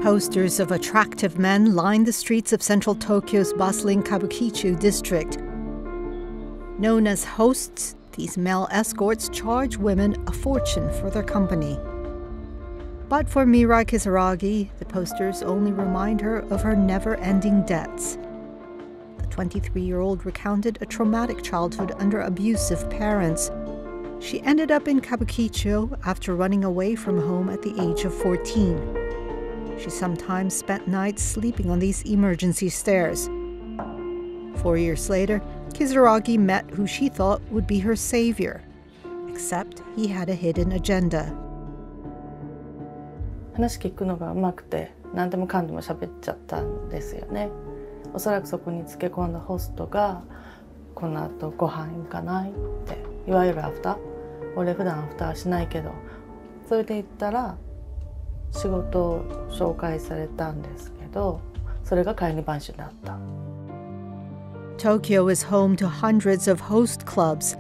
Posters of attractive men line the streets of central Tokyo's bustling Kabukicho district. Known as hosts, these male escorts charge women a fortune for their company. But for Mirai Kisaragi, the posters only remind her of her never-ending debts. The 23-year-old recounted a traumatic childhood under abusive parents. She ended up in Kabukicho after running away from home at the age of 14. She sometimes spent nights sleeping on these emergency stairs. 4 years later, Kisaragi met who she thought would be her savior, except he had a hidden agenda. 話聞くのが上手くて何でもかんでも喋っちゃったんですよね。おそらくそこにつけ込んだホストがこの後ご飯行かないっていわゆるアフター俺普段アフターしないけどそれで言ったら仕事を紹介されたんですけどそれが帰り晩酒だった。 Tokyo is home to hundreds of host clubs.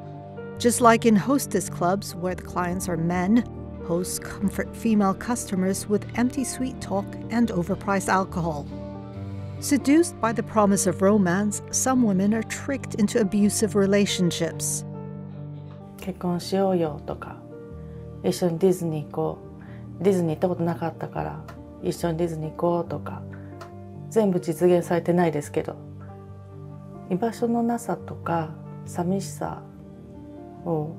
Just like in hostess clubs where the clients are men, hosts comfort female customers with empty sweet talk and overpriced alcohol. Seduced by the promise of romance, some women are tricked into abusive relationships. 結婚しようよとか一緒にディズニー行こうディズニー行ったことなかったから一緒にディズニー行こうとか全部実現されてないですけど居場所のなさとか寂しさを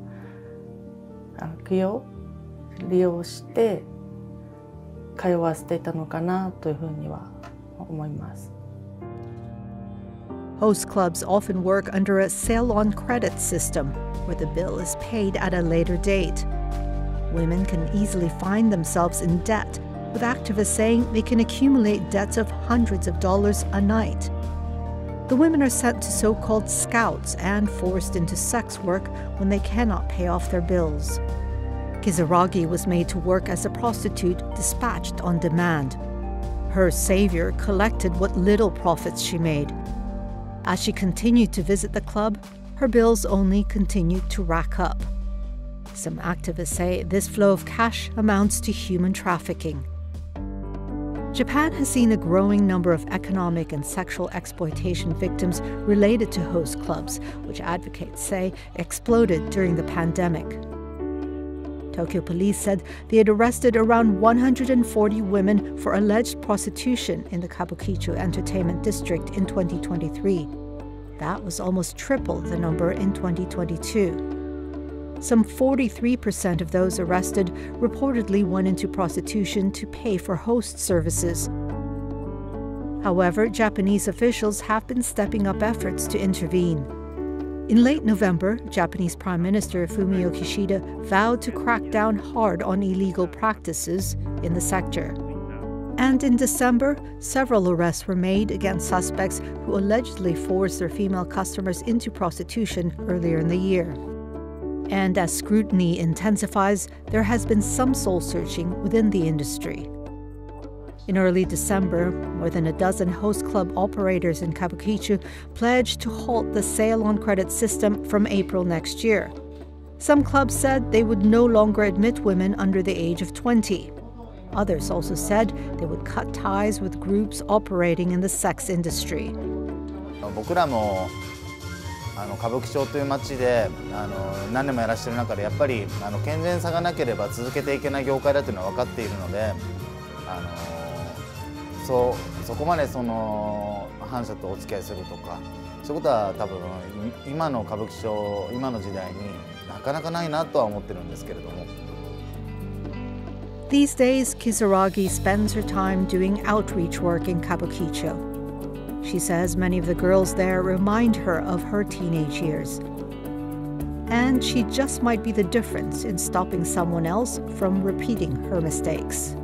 利用して通わせていたのかなというふうには思います。 Host clubs often work under a sale-on credit system, where the bill is paid at a later date. Women can easily find themselves in debt, with activists saying they can accumulate debts of hundreds of dollars a night. The women are sent to so-called scouts and forced into sex work when they cannot pay off their bills. Kisaragi was made to work as a prostitute dispatched on demand. Her savior collected what little profits she made. As she continued to visit the club, her bills only continued to rack up. Some activists say this flow of cash amounts to human trafficking. Japan has seen a growing number of economic and sexual exploitation victims related to host clubs, which advocates say exploded during the pandemic. Tokyo police said they had arrested around 140 women for alleged prostitution in the Kabukicho entertainment district in 2023. That was almost triple the number in 2022. Some 43% of those arrested reportedly went into prostitution to pay for host services. However, Japanese officials have been stepping up efforts to intervene. In late November, Japanese Prime Minister Fumio Kishida vowed to crack down hard on illegal practices in the sector. And in December, several arrests were made against suspects who allegedly forced their female customers into prostitution earlier in the year. And as scrutiny intensifies, there has been some soul-searching within the industry. In early December, more than a dozen host club operators in Kabukicho pledged to halt the sale-on-credit system from April next year. Some clubs said they would no longer admit women under the age of 20. Others also said they would cut ties with groups operating in the sex industry. 歌舞伎町という街で何年もやらせている中でやっぱり健全さがなければ続けていけない業界だというのは分かっているのでそこまで反社とお付き合いするとかそういうことは多分今の歌舞伎町今の時代になかなかないなとは思ってるんですけれども。 These days, Kisaragi spends her time doing outreach work in Kabukicho. She says many of the girls there remind her of her teenage years. And she just might be the difference in stopping someone else from repeating her mistakes.